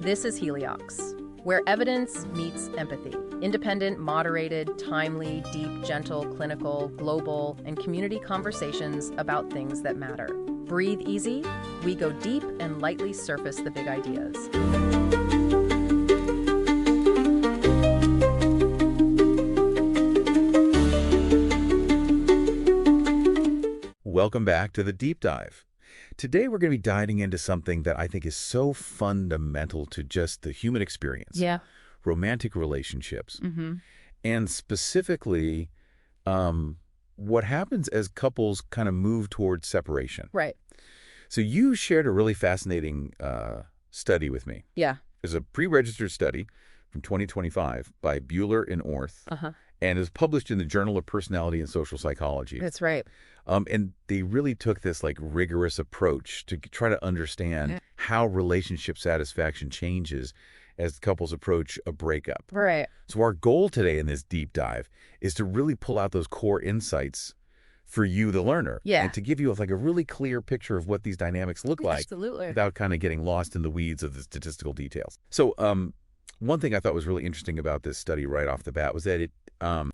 This is Heliox, where evidence meets empathy. Independent, moderated, timely, deep, gentle, clinical, global, and community conversations about things that matter. Breathe easy, we go deep and lightly surface the big ideas. Welcome back to the Deep Dive. Today we're going to be diving into something that I think is so fundamental to just the human experience. Yeah. Romantic relationships. Mm-hmm. And specifically, what happens as couples kind of move towards separation. Right. So you shared a really fascinating study with me. Yeah. It's a pre-registered study from 2025 by Bühler and Orth. Uh-huh. And is published in the Journal of Personality and Social Psychology. That's right. And they really took this rigorous approach to try to understand how relationship satisfaction changes as couples approach a breakup. Right. So our goal today in this deep dive is to really pull out those core insights for you, the learner. Yeah. And to give you a really clear picture of what these dynamics look like. Absolutely. Without kind of getting lost in the weeds of the statistical details. So one thing I thought was really interesting about this study right off the bat was that it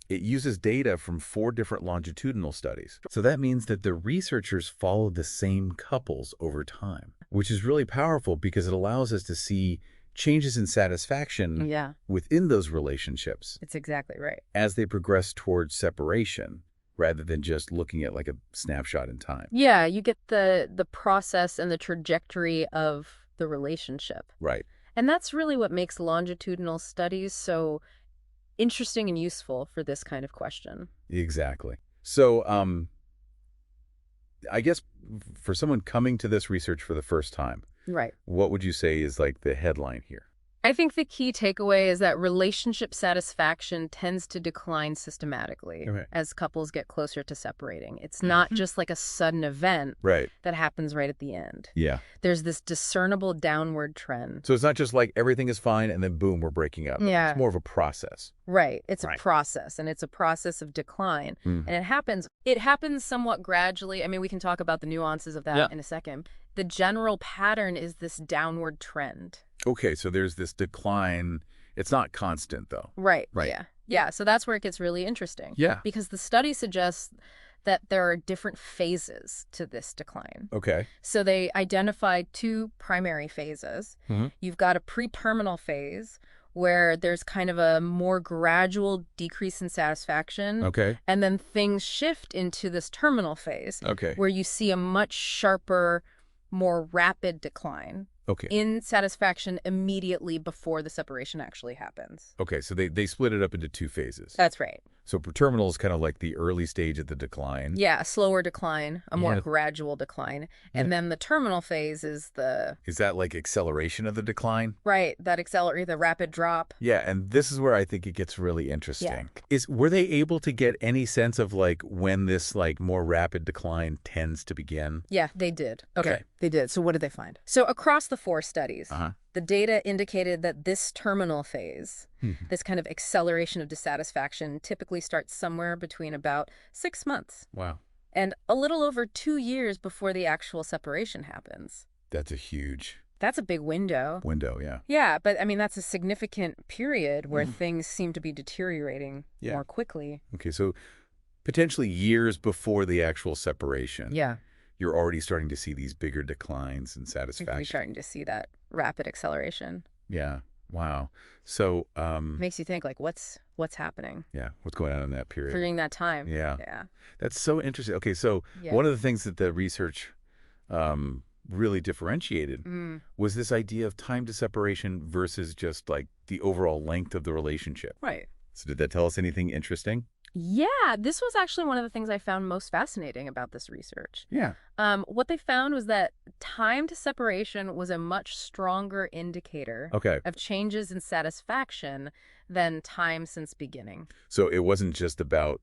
uses data from 4 different longitudinal studies. So that means that the researchers followed the same couples over time, which is really powerful because it allows us to see changes in satisfaction within those relationships. It's exactly right. As they progress towards separation, rather than just looking at a snapshot in time. Yeah, you get the process and the trajectory of the relationship. Right. And that's really what makes longitudinal studies so interesting and useful for this kind of question. Exactly. So I guess for someone coming to this research for the first time, right, what would you say is the headline here? I think the key takeaway is that relationship satisfaction tends to decline systematically as couples get closer to separating. It's not just a sudden event that happens right at the end. Yeah. There's this discernible downward trend. So it's not just everything is fine and then boom, we're breaking up. Yeah. It's more of a process. Right. It's a process, and it's a process of decline. And it happens somewhat gradually. I mean, we can talk about the nuances of that in a second. The general pattern is this downward trend. Okay, so there's this decline. It's not constant, though. Right. Yeah. Yeah, so that's where it gets really interesting. Yeah. Because the study suggests that there are different phases to this decline. Okay. So they identified 2 primary phases. You've got a pre-terminal phase where there's kind of a more gradual decrease in satisfaction. Okay. And then things shift into this terminal phase. Okay. Where you see a much sharper, more rapid decline. Okay. In satisfaction immediately before the separation actually happens. Okay, so they split it up into 2 phases. That's right. So terminal is kind of the early stage of the decline. Yeah, a slower decline, a more gradual decline. And then the terminal phase is the... Is that acceleration of the decline? Right, that accelerate, the rapid drop. Yeah, and this is where I think it gets really interesting. Were they able to get any sense of when this more rapid decline tends to begin? Yeah, they did. Okay. They did. So what did they find? So across the 4 studies, the data indicated that this terminal phase, this kind of acceleration of dissatisfaction, typically starts somewhere between about 6 months. Wow. And a little over 2 years before the actual separation happens. That's That's a big window. Yeah. Yeah, but I mean, that's a significant period where things seem to be deteriorating more quickly. Okay, so potentially years before the actual separation. Yeah. You're already starting to see these bigger declines in satisfaction. You're starting to see that rapid acceleration. Yeah. Wow. So makes you think what's happening? Yeah, what's going on in that period? During that time. Yeah. Yeah. That's so interesting. Okay, so one of the things that the research really differentiated was this idea of time to separation versus just the overall length of the relationship. Right. So did that tell us anything interesting? Yeah, this was actually one of the things I found most fascinating about this research. Yeah. What they found was that time to separation was a much stronger indicator of changes in satisfaction than time since beginning. So it wasn't just about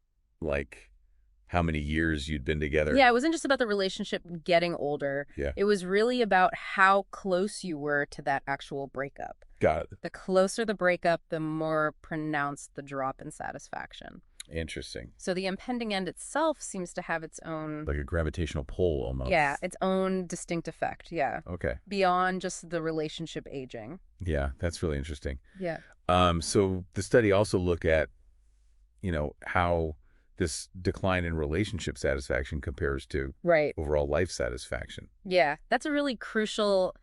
how many years you'd been together. Yeah, it wasn't just about the relationship getting older. Yeah. It was really about how close you were to that actual breakup. Got it. The closer the breakup, the more pronounced the drop in satisfaction. Interesting. So the impending end itself seems to have its own... Like a gravitational pull almost. Yeah, its own distinct effect, yeah. Okay. Beyond just the relationship aging. Yeah, that's really interesting. Yeah. So the study also looked at, how this decline in relationship satisfaction compares to Right. overall life satisfaction. Yeah, that's a really crucial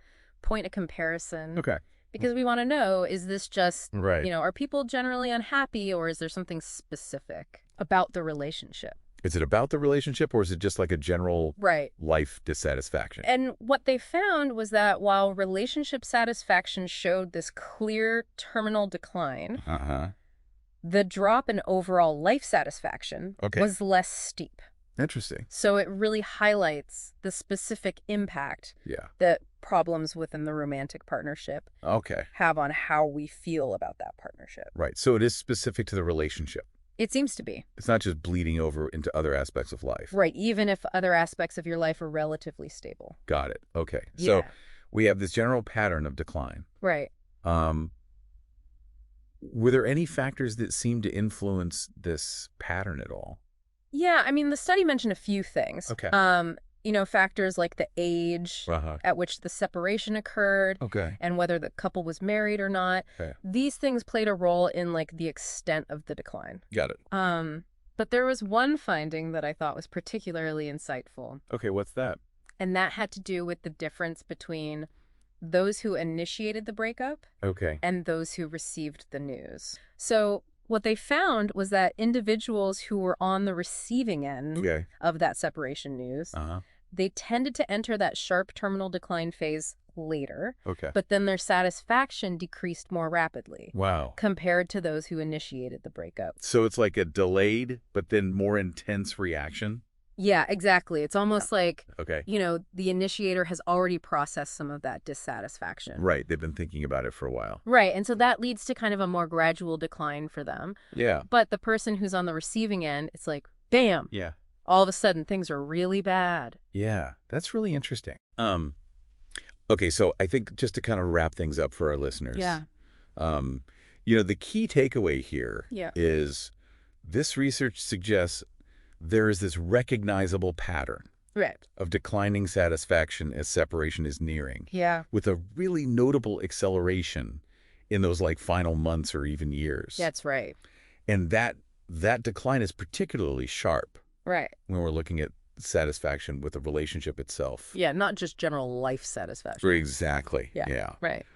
point of comparison. Okay. Because we want to know, is this just, Right. are people generally unhappy, or is there something specific about the relationship? Is it about the relationship, or is it just like a general Right. life dissatisfaction? And what they found was that while relationship satisfaction showed this clear terminal decline, the drop in overall life satisfaction was less steep. Interesting. So it really highlights the specific impact that problems within the romantic partnership have on how we feel about that partnership. Right. So it is specific to the relationship. It seems to be. It's not just bleeding over into other aspects of life. Right, even if other aspects of your life are relatively stable. Got it. Okay. Yeah. So we have this general pattern of decline. Right. Were there any factors that seemed to influence this pattern at all? Yeah, I mean, the study mentioned a few things. Okay. Factors like the age at which the separation occurred and whether the couple was married or not. Okay. These things played a role in, the extent of the decline. Got it. But there was one finding that I thought was particularly insightful. Okay, what's that? And that had to do with the difference between those who initiated the breakup and those who received the news. So what they found was that individuals who were on the receiving end of that separation news, they tended to enter that sharp terminal decline phase later, but then their satisfaction decreased more rapidly. Wow. Compared to those who initiated the breakup. So it's like a delayed but then more intense reaction? Yeah, exactly. It's almost like, Okay. The initiator has already processed some of that dissatisfaction. Right. They've been thinking about it for a while. Right. And so that leads to kind of a more gradual decline for them. Yeah. But the person who's on the receiving end, it's like, bam. Yeah. All of a sudden, things are really bad. Yeah. That's really interesting. Okay, so I think just to kind of wrap things up for our listeners. Yeah. The key takeaway here is this research suggests there is this recognizable pattern of declining satisfaction as separation is nearing. Yeah. With a really notable acceleration in those final months or even years. That's right. And that decline is particularly sharp. Right. When we're looking at satisfaction with the relationship itself. Yeah, not just general life satisfaction. Exactly. Yeah. Right.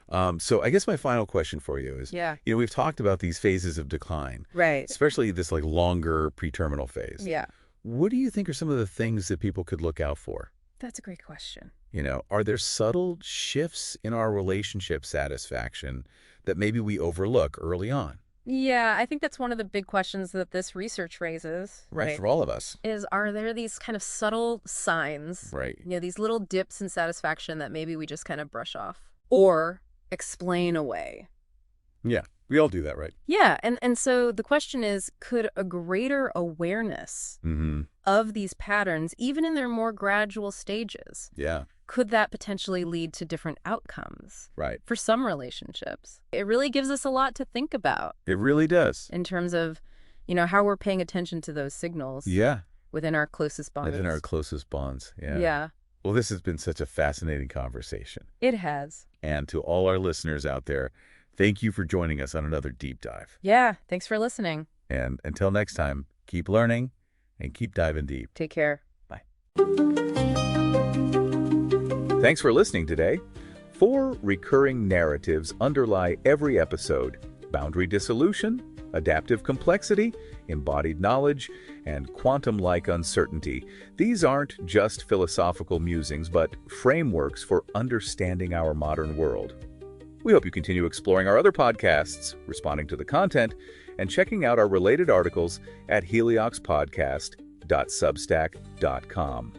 So I guess my final question for you is, we've talked about these phases of decline. Right. Especially this longer pre-terminal phase. Yeah. What do you think are some of the things that people could look out for? That's a great question. Are there subtle shifts in our relationship satisfaction that maybe we overlook early on? Yeah, I think that's one of the big questions that this research raises. Right, for all of us. Are there these kind of subtle signs, these little dips in satisfaction that maybe we just kind of brush off or explain away? Yeah, we all do that, right? Yeah, and so the question is, could a greater awareness of these patterns, even in their more gradual stages, could that potentially lead to different outcomes for some relationships? It really gives us a lot to think about. It really does. In terms of, how we're paying attention to those signals. Yeah. Within our closest bonds. Within our closest bonds, yeah. Yeah. Well, this has been such a fascinating conversation. It has. And to all our listeners out there, thank you for joining us on another deep dive. Yeah, thanks for listening. And until next time, keep learning and keep diving deep. Take care. Bye. Thanks for listening today. 4 recurring narratives underlie every episode: boundary dissolution, adaptive complexity, embodied knowledge, and quantum-like uncertainty. These aren't just philosophical musings, but frameworks for understanding our modern world. We hope you continue exploring our other podcasts, responding to the content, and checking out our related articles at helioxpodcast.substack.com.